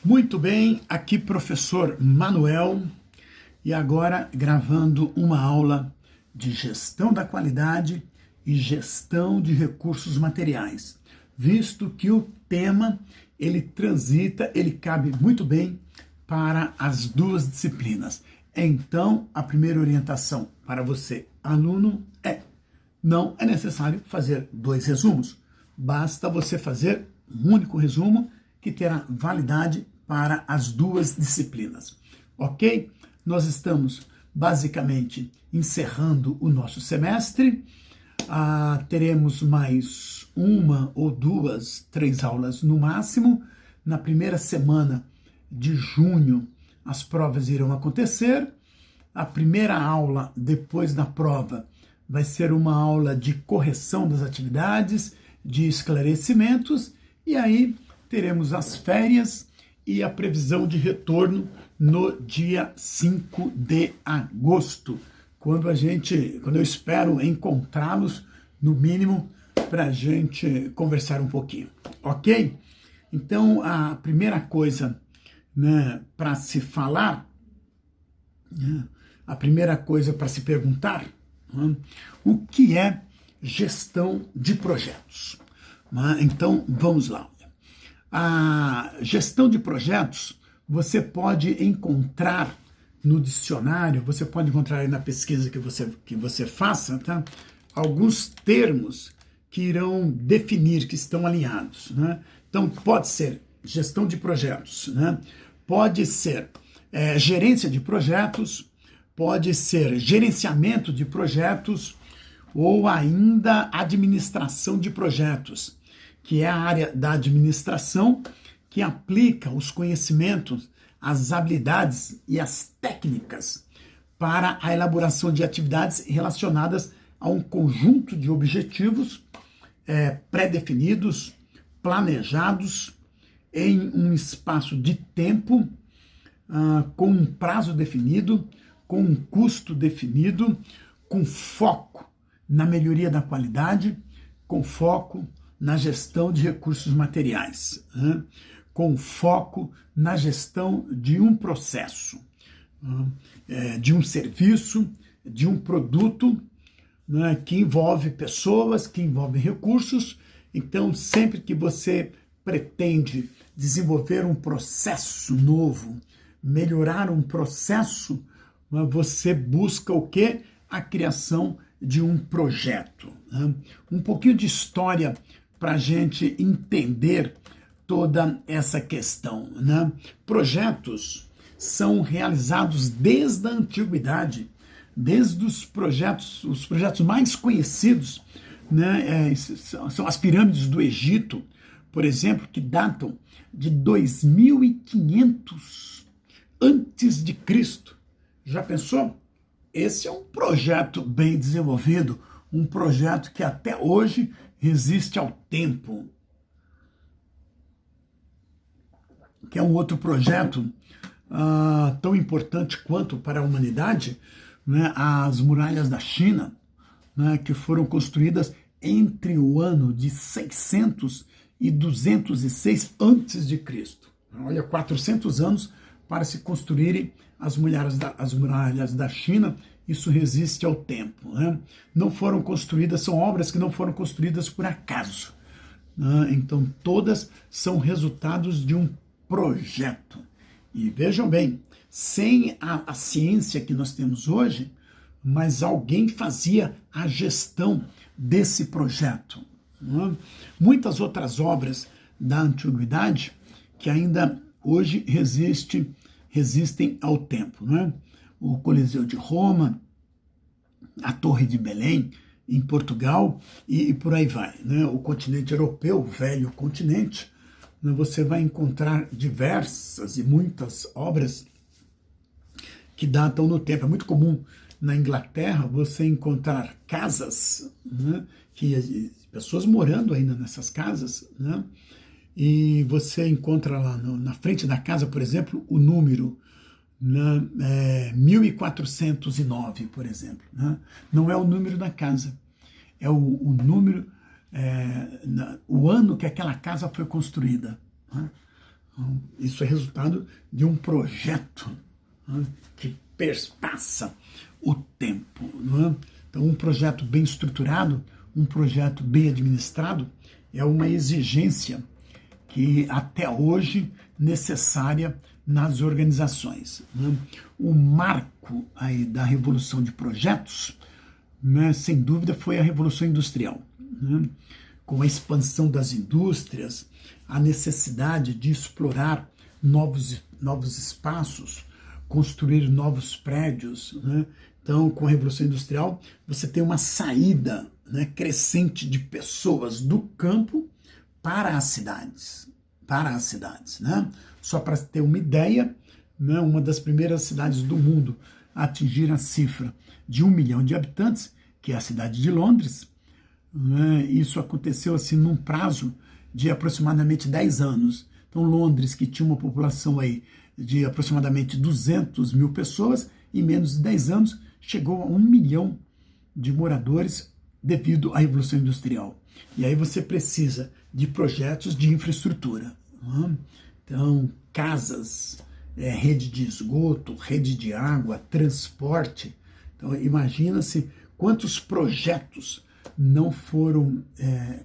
Muito bem, aqui professor Manuel e agora gravando uma aula de gestão da qualidade e gestão de recursos materiais, visto que o tema ele cabe muito bem para as duas disciplinas. Então, a primeira orientação para você, aluno, não é necessário fazer 2 resumos, basta você fazer um único resumo que terá validade para as duas disciplinas, ok? Nós estamos basicamente encerrando o nosso semestre, teremos mais 1 ou 2, 3 aulas no máximo. Na primeira semana de junho as provas irão acontecer, a primeira aula depois da prova vai ser uma aula de correção das atividades, de esclarecimentos, e aí teremos as férias e a previsão de retorno no dia 5 de agosto, quando eu espero encontrá-los, no mínimo, para a gente conversar um pouquinho, ok? Então, a primeira coisa, para se falar, a primeira coisa para se perguntar, o que é gestão de projetos? Então, vamos lá. A gestão de projetos, você pode encontrar no dicionário, você pode encontrar aí na pesquisa que você faça, tá? Alguns termos que irão definir, que estão alinhados, né? Então, pode ser gestão de projetos, né? Pode ser gerência de projetos, pode ser gerenciamento de projetos ou ainda administração de projetos, que é a área da administração que aplica os conhecimentos, as habilidades e as técnicas para a elaboração de atividades relacionadas a um conjunto de objetivos pré-definidos, planejados em um espaço de tempo, com um prazo definido, com um custo definido, com foco na melhoria da qualidade, com foco na gestão de recursos materiais, com foco na gestão de um processo, de um serviço, de um produto, que envolve pessoas, que envolve recursos. Então, sempre que você pretende desenvolver um processo novo, melhorar um processo, você busca o quê? A criação de um projeto. Um pouquinho de história para a gente entender toda essa questão, Projetos são realizados desde a antiguidade, desde os projetos mais conhecidos, são as pirâmides do Egito, por exemplo, que datam de 2500 antes de Cristo. Já pensou? Esse é um projeto bem desenvolvido, um projeto que até hoje resiste ao tempo. Que é um outro projeto tão importante quanto para a humanidade, as muralhas da China, que foram construídas entre o ano de 600 e 206 antes de Cristo. Olha, 400 anos para se construírem as muralhas da China. Isso resiste ao tempo. Não foram construídas, são obras que não foram construídas por acaso. Então, todas são resultados de um projeto. E vejam bem, sem a ciência que nós temos hoje, mas alguém fazia a gestão desse projeto. Muitas outras obras da antiguidade que ainda hoje resistem ao tempo. O Coliseu de Roma, a Torre de Belém, em Portugal, e por aí vai. O continente europeu, o velho continente, você vai encontrar diversas e muitas obras que datam no tempo. É muito comum na Inglaterra você encontrar casas, pessoas morando ainda nessas casas, e você encontra lá na frente da casa, por exemplo, o número 1409, por exemplo. Não é o número da casa, é o número, o ano que aquela casa foi construída. Isso é resultado de um projeto que perpassa o tempo. Não é? Então, um projeto bem estruturado, um projeto bem administrado, é uma exigência que até hoje necessária nas organizações. Né? O marco aí da revolução de projetos, né, sem dúvida, foi a Revolução Industrial. Né? Com a expansão das indústrias, a necessidade de explorar novos espaços, construir novos prédios. Né? Então, com a Revolução Industrial, você tem uma saída, né, crescente de pessoas do campo para as cidades. Né? Só para ter uma ideia, né, uma das primeiras cidades do mundo a atingir a cifra de 1 milhão de habitantes, que é a cidade de Londres, né, isso aconteceu assim num prazo de aproximadamente 10 anos. Então, Londres, que tinha uma população aí de aproximadamente 200 mil pessoas, em menos de 10 anos chegou a 1 milhão de moradores devido à Revolução Industrial. E aí você precisa de projetos de infraestrutura. Então, casas, rede de esgoto, rede de água, transporte. Então, imagina-se quantos projetos não foram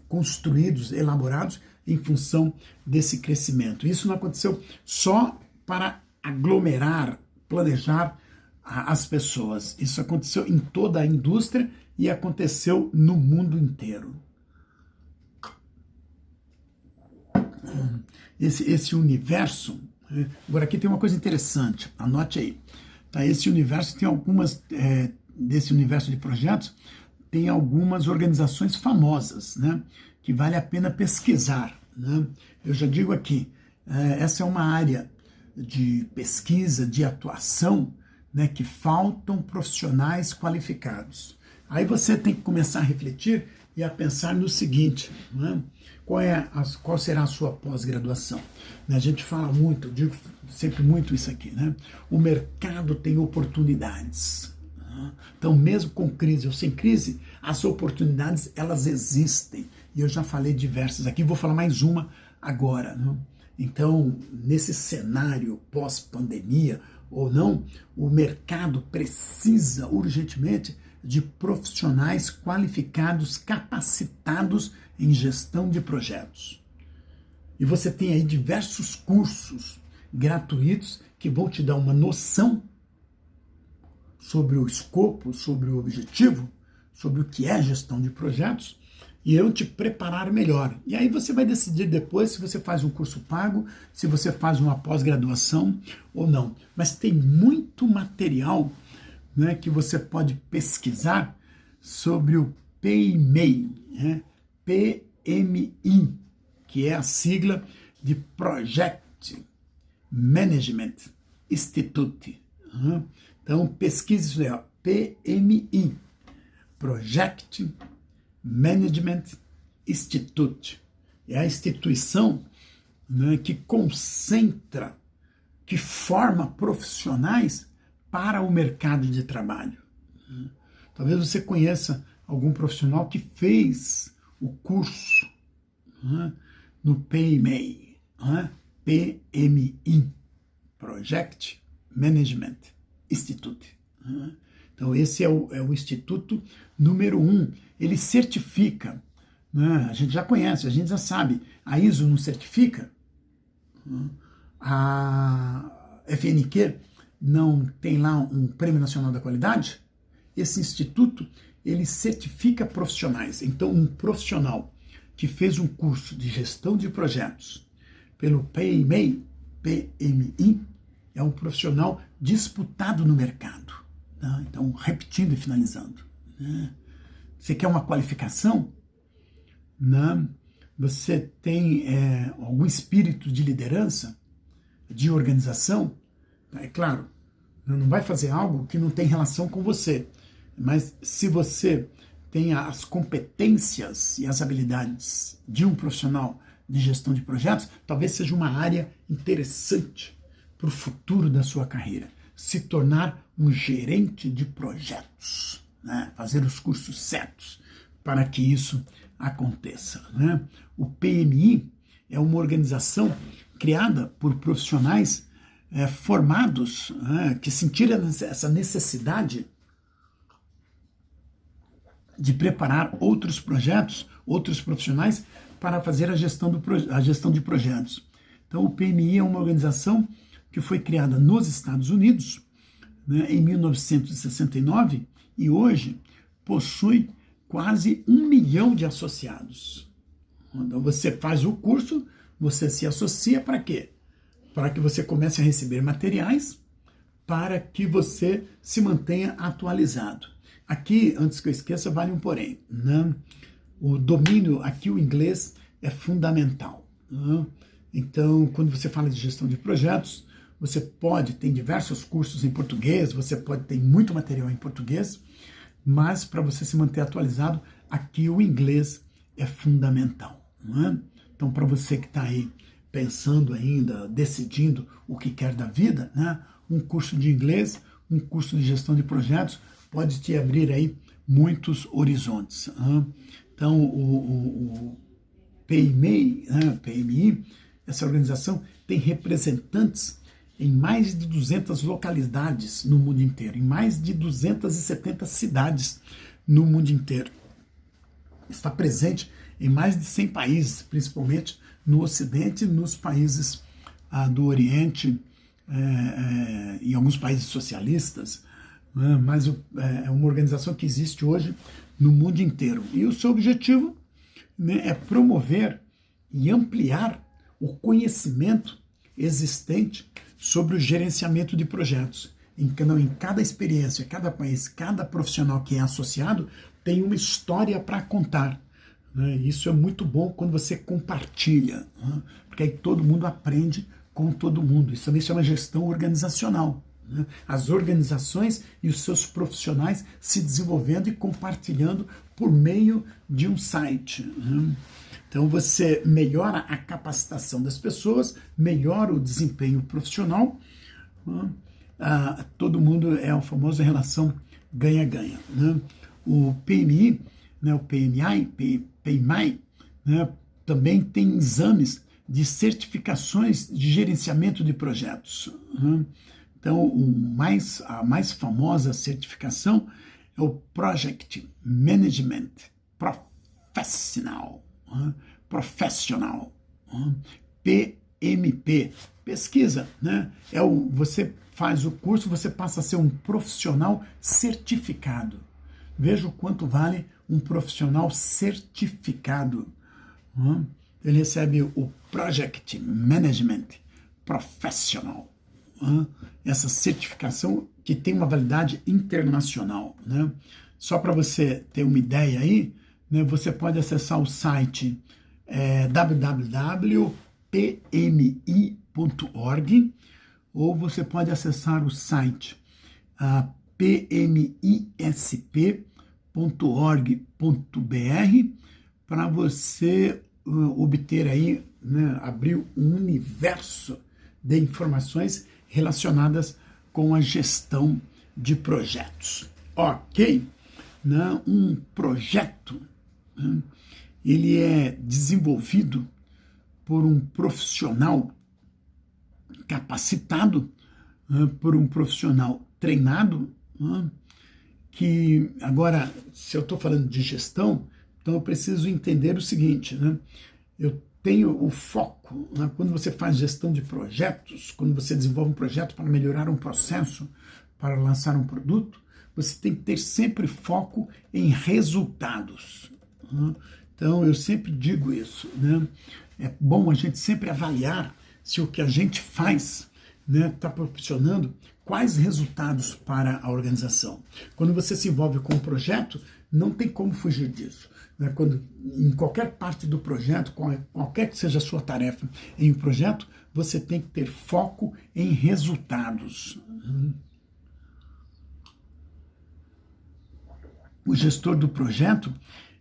construídos, elaborados em função desse crescimento. Isso não aconteceu só para aglomerar, planejar as pessoas. Isso aconteceu em toda a indústria e aconteceu no mundo inteiro. Esse universo, agora aqui tem uma coisa interessante, anote aí. Tá? Esse universo tem algumas, desse universo de projetos, tem algumas organizações famosas, né, que vale a pena pesquisar. Né? Eu já digo aqui, essa é uma área de pesquisa, de atuação, né, que faltam profissionais qualificados. Aí você tem que começar a refletir e a pensar no seguinte, né? Qual será a sua pós-graduação? A gente fala muito, eu digo sempre muito isso aqui, né? O mercado tem oportunidades. Então, mesmo com crise ou sem crise, as oportunidades, elas existem. E eu já falei diversas aqui, vou falar mais uma agora. Né? Então, nesse cenário pós-pandemia ou não, o mercado precisa urgentemente de profissionais qualificados, capacitados em gestão de projetos. E você tem aí diversos cursos gratuitos que vão te dar uma noção sobre o escopo, sobre o objetivo, sobre o que é gestão de projetos, e eu te preparar melhor. E aí você vai decidir depois se você faz um curso pago, se você faz uma pós-graduação ou não. Mas tem muito material, né, que você pode pesquisar sobre o PMI, né? PMI, que é a sigla de Project Management Institute. Então, pesquise isso aí, ó, PMI, Project Management Institute. É a instituição, né, que concentra, que forma profissionais para o mercado de trabalho. Talvez você conheça algum profissional que fez o curso, né, no PMI, PMI, Project Management Institute. Então, esse é o instituto número 1. Ele certifica, né? A gente já conhece, a gente já sabe. A ISO não certifica, a FNQ não tem lá um Prêmio Nacional da Qualidade. Esse instituto, ele certifica profissionais. Então, um profissional que fez um curso de gestão de projetos pelo PMI, é um profissional disputado no mercado. Tá? Então, repetindo e finalizando. Né? Você quer uma qualificação? Né? Você tem algum espírito de liderança, de organização? É claro, não vai fazer algo que não tem relação com você. Mas se você tem as competências e as habilidades de um profissional de gestão de projetos, talvez seja uma área interessante para o futuro da sua carreira. Se tornar um gerente de projetos, né? Fazer os cursos certos para que isso aconteça. Né? O PMI é uma organização criada por profissionais formados, que sentiram essa necessidade de preparar outros projetos, outros profissionais para fazer a gestão de projetos. Então, o PMI é uma organização que foi criada nos Estados Unidos, né, em 1969 e hoje possui quase 1 milhão de associados. Então, você faz o curso, você se associa para quê? Para que você comece a receber materiais, para que você se mantenha atualizado. Aqui, antes que eu esqueça, vale um porém, né? O domínio, aqui o inglês é fundamental, né? Então, quando você fala de gestão de projetos, você tem diversos cursos em português, você pode ter muito material em português, mas para você se manter atualizado, aqui o inglês é fundamental, não é? Então, para você que está aí pensando ainda, decidindo o que quer da vida, né? Um curso de inglês, um curso de gestão de projetos pode te abrir aí muitos horizontes. Né? Então, o PMI, né? PMI, essa organização tem representantes em mais de 200 localidades no mundo inteiro, em mais de 270 cidades no mundo inteiro. Está presente em mais de 100 países, principalmente no Ocidente e nos países do Oriente, em alguns países socialistas, né? Mas é uma organização que existe hoje no mundo inteiro. E o seu objetivo, né, é promover e ampliar o conhecimento existente sobre o gerenciamento de projetos. Em cada experiência, cada país, cada profissional que é associado tem uma história para contar. Né? Isso é muito bom quando você compartilha, né? Porque aí todo mundo aprende com todo mundo. Isso também chama gestão organizacional. Né? As organizações e os seus profissionais se desenvolvendo e compartilhando por meio de um site. Né? Então você melhora a capacitação das pessoas, melhora o desempenho profissional. Né? Todo mundo é a famosa relação ganha-ganha. Né? O PMI, né, o PMI, né, também tem exames de certificações de gerenciamento de projetos. Né? Então, a mais famosa certificação é o Project Management Professional, PMP. Pesquisa, né? Você faz o curso, você passa a ser um profissional certificado. Veja o quanto vale um profissional certificado. Ele recebe o Project Management Professional. Essa certificação que tem uma validade internacional. Né? Só para você ter uma ideia aí, né, você pode acessar o site www.pmi.org ou você pode acessar o site pmisp.org.br para você obter aí, né, abrir um universo de informações relacionadas com a gestão de projetos. Ok? Né? Um projeto, né, ele é desenvolvido por um profissional capacitado, né, por um profissional treinado, né, que agora, se eu estou falando de gestão, então eu preciso entender o seguinte, né? Eu tenho o foco, né? Quando você faz gestão de projetos, quando você desenvolve um projeto para melhorar um processo, para lançar um produto, você tem que ter sempre foco em resultados. Né? Então, eu sempre digo isso, né? É bom a gente sempre avaliar se o que a gente faz está proporcionando quais resultados para a organização. Quando você se envolve com um projeto, não tem como fugir disso. Quando, em qualquer parte do projeto, qualquer que seja a sua tarefa em um projeto, você tem que ter foco em resultados. O gestor do projeto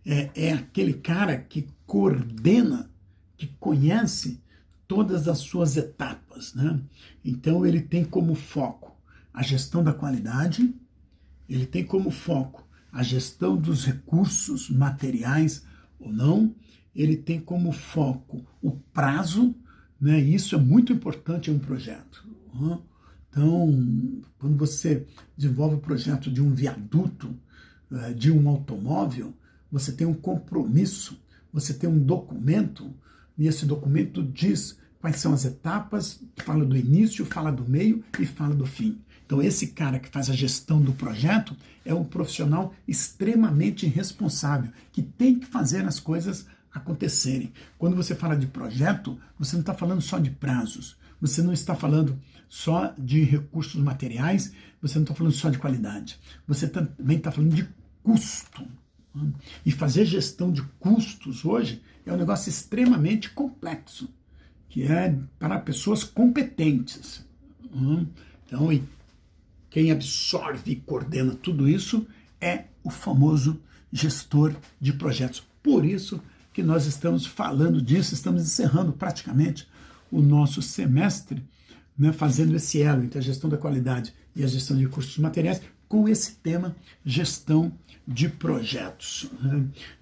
é aquele cara que coordena, que conhece todas as suas etapas, né? Então ele tem como foco a gestão da qualidade, ele tem como foco a gestão dos recursos materiais ou não, ele tem como foco o prazo, né? E isso é muito importante em um projeto. Então, quando você desenvolve o projeto de um viaduto, de um automóvel, você tem um compromisso, você tem um documento, e esse documento diz quais são as etapas, fala do início, fala do meio e fala do fim. Então, esse cara que faz a gestão do projeto é um profissional extremamente responsável, que tem que fazer as coisas acontecerem. Quando você fala de projeto, você não está falando só de prazos, você não está falando só de recursos materiais, você não está falando só de qualidade, você também está falando de custo. E fazer gestão de custos hoje é um negócio extremamente complexo, que é para pessoas competentes. Então, quem absorve e coordena tudo isso é o famoso gestor de projetos. Por isso que nós estamos falando disso, estamos encerrando praticamente o nosso semestre, né, fazendo esse elo entre a gestão da qualidade e a gestão de recursos materiais, com esse tema, gestão de projetos.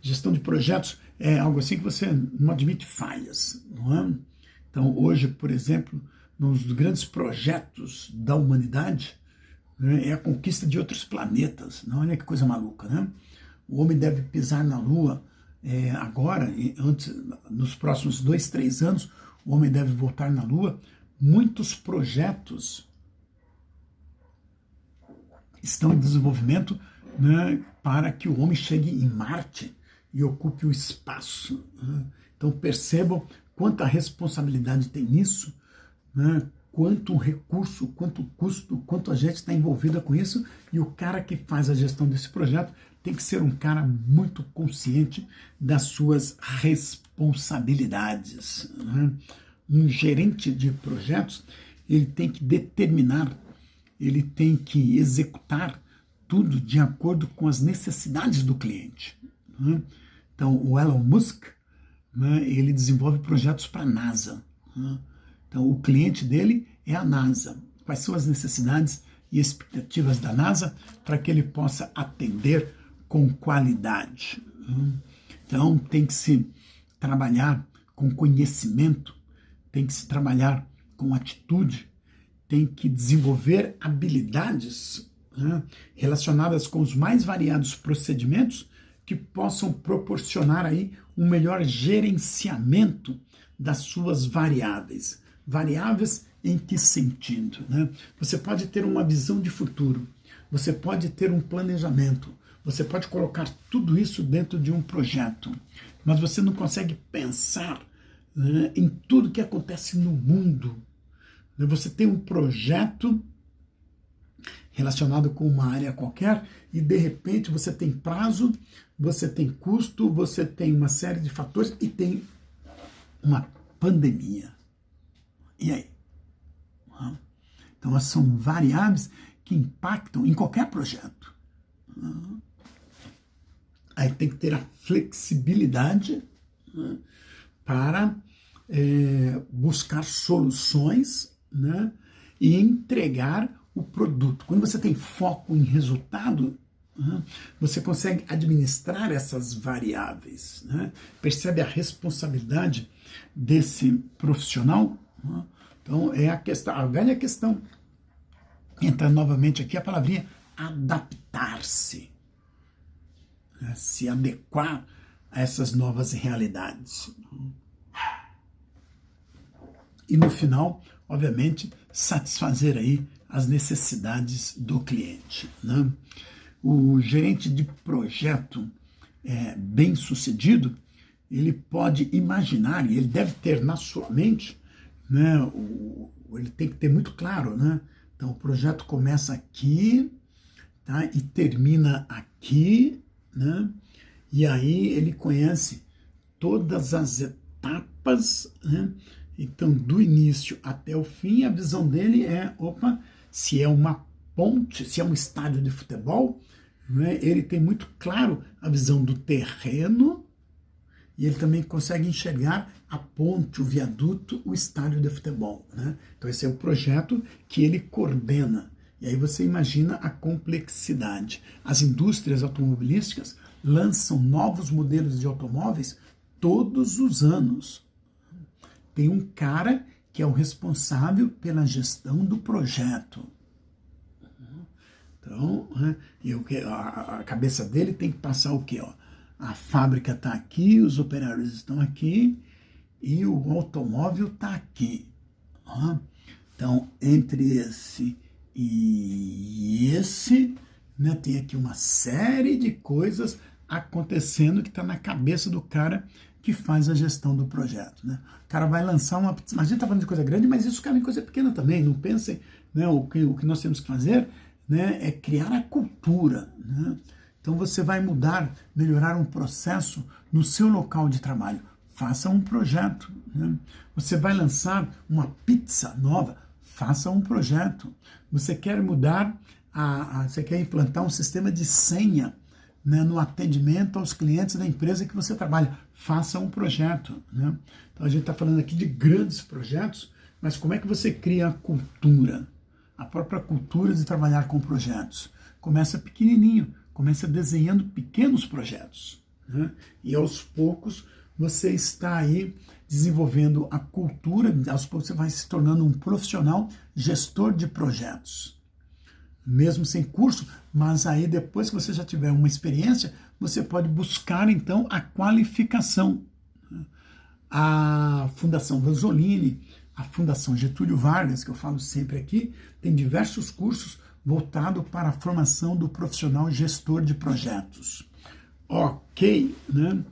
Gestão de projetos é algo assim que você não admite falhas, não é? Então, hoje, por exemplo, um dos grandes projetos da humanidade, né, é a conquista de outros planetas. Não, olha que coisa maluca, né? O homem deve pisar na Lua agora, nos próximos 2, 3 anos, o homem deve voltar na Lua. Muitos projetos estão em desenvolvimento, né, para que o homem chegue em Marte e ocupe o espaço. Né? Então percebam quanta responsabilidade tem nisso, né? Quanto recurso, quanto custo, quanto a gente está envolvida com isso, e o cara que faz a gestão desse projeto tem que ser um cara muito consciente das suas responsabilidades. Né? Um gerente de projetos, ele tem que determinar, ele tem que executar tudo de acordo com as necessidades do cliente. Né? Então, o Elon Musk, né, ele desenvolve projetos para a NASA. Né? Então, o cliente dele é a NASA. Quais são as necessidades e expectativas da NASA para que ele possa atender com qualidade? Então, tem que se trabalhar com conhecimento, tem que se trabalhar com atitude, tem que desenvolver habilidades, né, relacionadas com os mais variados procedimentos que possam proporcionar aí um melhor gerenciamento das suas variáveis. Variáveis em que sentido? Né? Você pode ter uma visão de futuro, você pode ter um planejamento, você pode colocar tudo isso dentro de um projeto, mas você não consegue pensar, né, em tudo que acontece no mundo. Você tem um projeto relacionado com uma área qualquer e de repente você tem prazo, você tem custo, você tem uma série de fatores e tem uma pandemia. E aí? Então, essas são variáveis que impactam em qualquer projeto. Aí tem que ter a flexibilidade, né, para buscar soluções, né, e entregar o produto. Quando você tem foco em resultado, né, você consegue administrar essas variáveis. Né? Percebe a responsabilidade desse profissional? Né? Então, é a velha questão. Entra novamente aqui a palavrinha adaptar-se. Né? Se adequar a essas novas realidades. E no final, obviamente, satisfazer aí as necessidades do cliente. Né? O gerente de projeto bem sucedido, ele pode imaginar, e ele deve ter na sua mente, né, ele tem que ter muito claro, né? Então o projeto começa aqui, tá, e termina aqui, né? E aí ele conhece todas as etapas, né? Então, do início até o fim, a visão dele é, se é uma ponte, se é um estádio de futebol, né, ele tem muito claro a visão do terreno e ele também consegue enxergar a ponte, o viaduto, o estádio de futebol. Né? Então, esse é o projeto que ele coordena. E aí você imagina a complexidade. As indústrias automobilísticas lançam novos modelos de automóveis todos os anos. tem um cara que é o responsável pela gestão do projeto. Então, a cabeça dele tem que passar o quê? Ó? A fábrica está aqui, os operários estão aqui e o automóvel está aqui. Então, entre esse e esse, né, tem aqui uma série de coisas acontecendo que está na cabeça do cara que faz a gestão do projeto. Né? O cara vai lançar uma... Mas a gente está falando de coisa grande, mas isso cabe em coisa pequena também. Não pensem, né, o que nós temos que fazer, né, é criar a cultura. Né? Então você vai mudar, melhorar um processo no seu local de trabalho. Faça um projeto. Né? Você vai lançar uma pizza nova, faça um projeto. Você quer mudar, você quer implantar um sistema de senha, né, no atendimento aos clientes da empresa que você trabalha, faça um projeto. Né? Então a gente está falando aqui de grandes projetos, mas como é que você cria a cultura? A própria cultura de trabalhar com projetos. Começa pequenininho, começa desenhando pequenos projetos. Né? E aos poucos você está aí desenvolvendo a cultura, aos poucos você vai se tornando um profissional gestor de projetos. Mesmo sem curso, mas aí depois que você já tiver uma experiência, você pode buscar então a qualificação. A Fundação Vanzolini, a Fundação Getúlio Vargas, que eu falo sempre aqui, tem diversos cursos voltados para a formação do profissional gestor de projetos. Ok, né?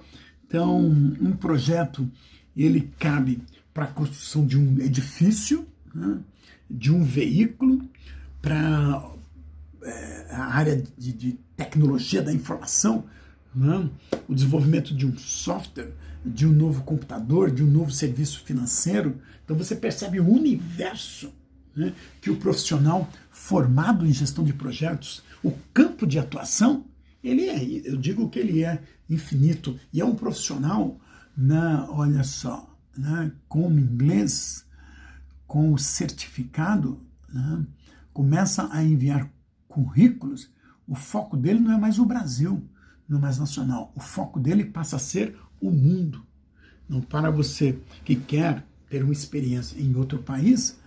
Então, um projeto, ele cabe para a construção de um edifício, né? De um veículo, para a área de tecnologia da informação, né? O desenvolvimento de um software, de um novo computador, de um novo serviço financeiro. Então você percebe o universo, né, que o profissional formado em gestão de projetos, o campo de atuação, eu digo que ele é infinito. E é um profissional, né, olha só, né, com inglês, com o certificado, né, começa a enviar currículos. O foco dele não é mais o Brasil, não é mais nacional. O foco dele passa a ser o mundo. Não, para você que quer ter uma experiência em outro país,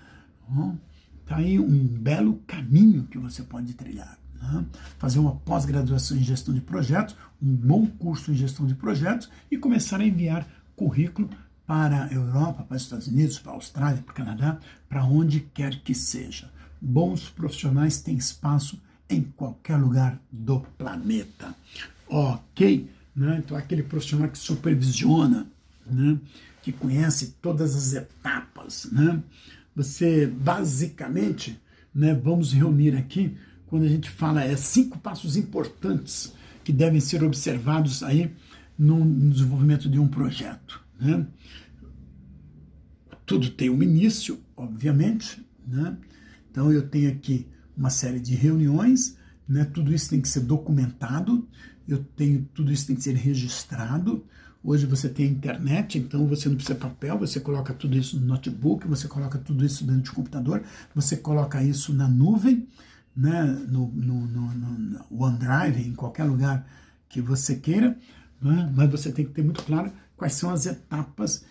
está aí um belo caminho que você pode trilhar. Né? Fazer uma pós-graduação em gestão de projetos, um bom curso em gestão de projetos e começar a enviar currículo para a Europa, para os Estados Unidos, para a Austrália, para o Canadá, para onde quer que seja. Bons profissionais têm espaço em qualquer lugar do planeta. Ok? Né? Então, aquele profissional que supervisiona, né? Que conhece todas as etapas. Né? Você, basicamente, né, vamos reunir aqui, quando a gente fala 5 passos importantes que devem ser observados aí no desenvolvimento de um projeto. Né? Tudo tem um início, obviamente, né? Então eu tenho aqui uma série de reuniões, né? Tudo isso tem que ser documentado, tudo isso tem que ser registrado. Hoje você tem a internet, então você não precisa de papel, você coloca tudo isso no notebook, você coloca tudo isso dentro do computador, você coloca isso na nuvem, né? no OneDrive, em qualquer lugar que você queira, né? Mas você tem que ter muito claro quais são as etapas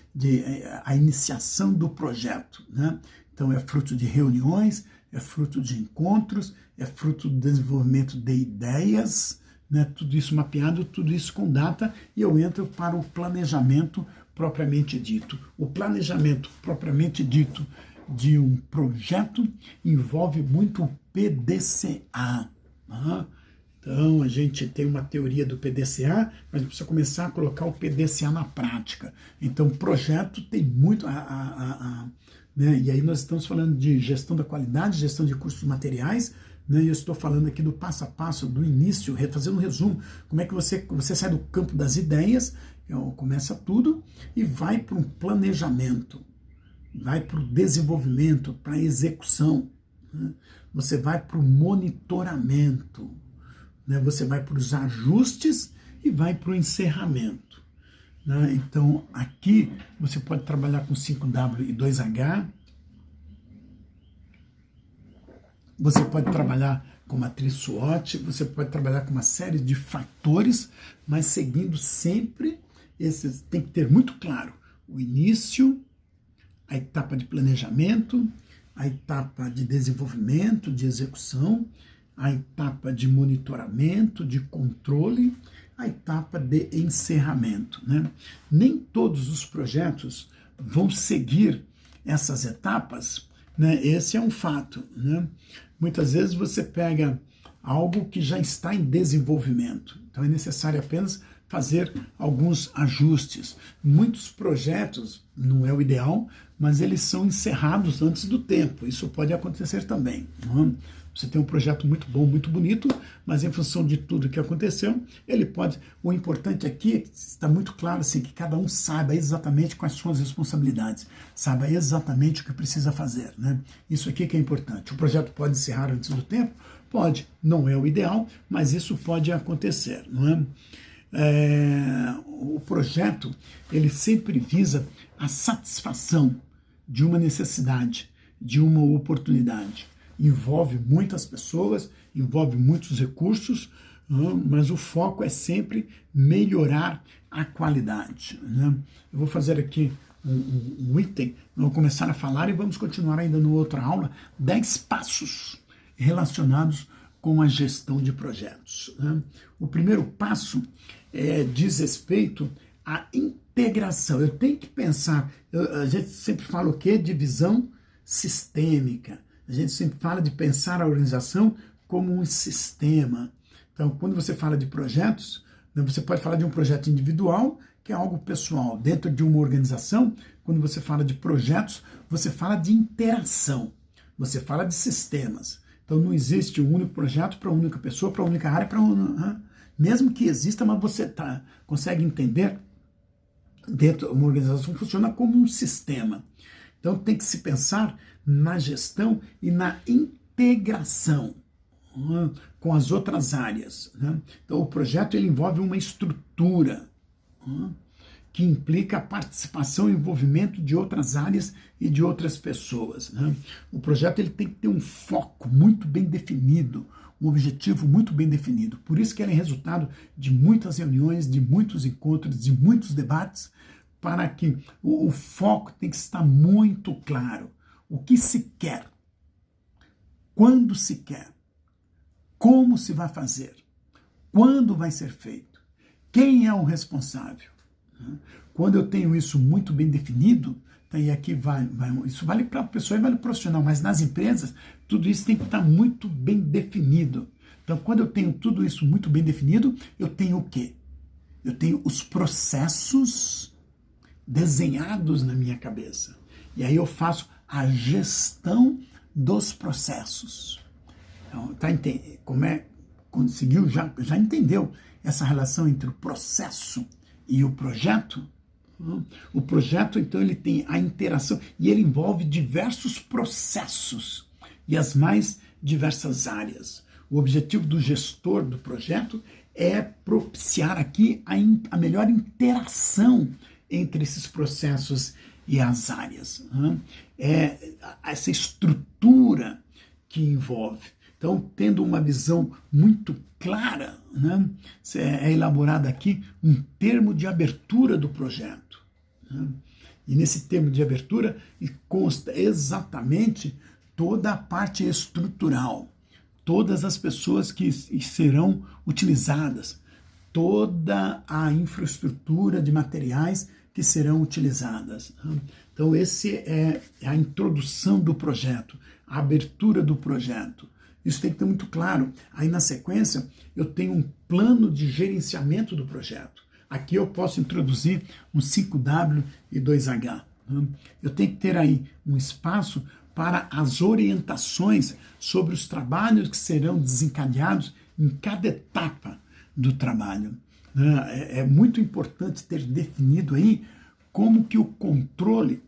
a iniciação do projeto. Né? Então é fruto de reuniões, é fruto de encontros, é fruto do desenvolvimento de ideias, né? Tudo isso mapeado, tudo isso com data, e eu entro para o planejamento propriamente dito. O planejamento propriamente dito de um projeto envolve muito o PDCA. Né? Então, a gente tem uma teoria do PDCA, mas precisa começar a colocar o PDCA na prática. Então, o projeto tem muito... né? E aí nós estamos falando de gestão da qualidade, gestão de recursos materiais, né? E eu estou falando aqui do passo a passo, do início, fazendo um resumo. Como é que você sai do campo das ideias, começa tudo, e vai para um planejamento, vai para o desenvolvimento, para a execução. Né? Você vai para o monitoramento, né? Você vai para os ajustes e vai para o encerramento. Né? Então, aqui você pode trabalhar com 5W e 2H, você pode trabalhar com matriz SWOT, você pode trabalhar com uma série de fatores, mas seguindo sempre esses, tem que ter muito claro o início, a etapa de planejamento, a etapa de desenvolvimento, de execução, a etapa de monitoramento, de controle, a etapa de encerramento, né? Nem todos os projetos vão seguir essas etapas, né? Esse é um fato, né? Muitas vezes você pega algo que já está em desenvolvimento, então é necessário apenas fazer alguns ajustes. Muitos projetos, não é o ideal, mas eles são encerrados antes do tempo. Isso pode acontecer também. Não é? Você tem um projeto muito bom, muito bonito, mas em função de tudo que aconteceu, ele pode... O importante aqui, está muito claro assim, que cada um saiba exatamente quais são as responsabilidades, saiba exatamente o que precisa fazer, né? Isso aqui que é importante. O projeto pode encerrar antes do tempo? Pode. Não é o ideal, mas isso pode acontecer, não é? O projeto, ele sempre visa a satisfação de uma necessidade, de uma oportunidade. Envolve muitas pessoas, envolve muitos recursos, mas o foco é sempre melhorar a qualidade, né? Eu vou fazer aqui um item, vamos começar a falar e vamos continuar ainda na outra aula, 10 passos relacionados com a gestão de projetos, né? O primeiro passo diz respeito à integração. Eu tenho que pensar, a gente sempre fala o quê? De visão sistêmica. A gente sempre fala de pensar a organização como um sistema. Então, quando você fala de projetos, você pode falar de um projeto individual, que é algo pessoal. Dentro de uma organização, quando você fala de projetos, você fala de interação. Você fala de sistemas. Então, não existe um único projeto para uma única pessoa, para uma única área, para uma... Mesmo que exista, mas você consegue entender, dentro de uma organização funciona como um sistema. Então tem que se pensar na gestão e na integração com as outras áreas, né? Então o projeto ele envolve uma estrutura que implica a participação e envolvimento de outras áreas e de outras pessoas, né? O projeto ele tem que ter um foco muito bem definido, um objetivo muito bem definido. Por isso que ele é resultado de muitas reuniões, de muitos encontros, de muitos debates, para que o foco tem que estar muito claro. O que se quer, quando se quer, como se vai fazer, quando vai ser feito, quem é o responsável. Quando eu tenho isso muito bem definido, e aqui isso vale para a pessoa e vale para o profissional, mas nas empresas, tudo isso tem que estar muito bem definido. Então, quando eu tenho tudo isso muito bem definido, eu tenho o quê? Eu tenho os processos desenhados na minha cabeça. E aí eu faço a gestão dos processos. Então, conseguiu, já entendeu essa relação entre o processo e o projeto? O projeto, então, ele tem a interação e ele envolve diversos processos e as mais diversas áreas. O objetivo do gestor do projeto é propiciar aqui a melhor interação entre esses processos e as áreas. É essa estrutura que envolve. Então, tendo uma visão muito clara, né, é elaborado aqui um termo de abertura do projeto. Né? E nesse termo de abertura consta exatamente toda a parte estrutural, todas as pessoas que serão utilizadas, toda a infraestrutura de materiais que serão utilizadas. Então, esse é a introdução do projeto, a abertura do projeto. Isso tem que ter muito claro. Aí, na sequência, eu tenho um plano de gerenciamento do projeto. Aqui eu posso introduzir um 5W e 2H. Eu tenho que ter aí um espaço para as orientações sobre os trabalhos que serão desencadeados em cada etapa do trabalho. É muito importante ter definido aí como que o controle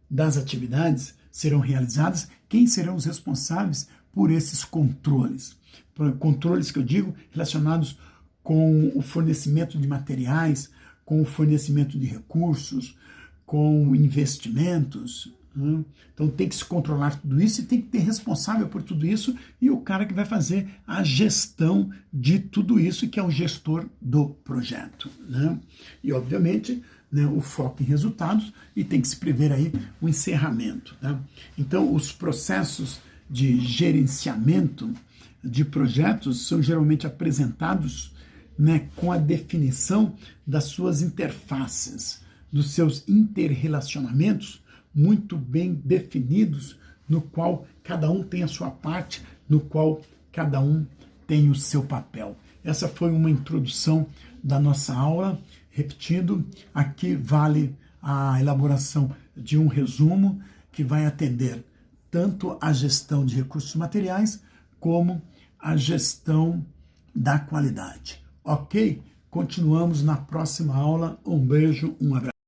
das atividades serão realizadas, quem serão os responsáveis por esses controles. Controles que eu digo relacionados com o fornecimento de materiais, com o fornecimento de recursos, com investimentos. Então tem que se controlar tudo isso e tem que ter responsável por tudo isso e o cara que vai fazer a gestão de tudo isso, que é o gestor do projeto, né? E obviamente né, o foco em resultados e tem que se prever aí o encerramento. Tá? Então, os processos de gerenciamento de projetos são geralmente apresentados, né, com a definição das suas interfaces, dos seus interrelacionamentos muito bem definidos, no qual cada um tem a sua parte, no qual cada um tem o seu papel. Essa foi uma introdução da nossa aula. Repetindo, aqui vale a elaboração de um resumo que vai atender tanto a gestão de recursos materiais como a gestão da qualidade. Ok? Continuamos na próxima aula. Um beijo, um abraço.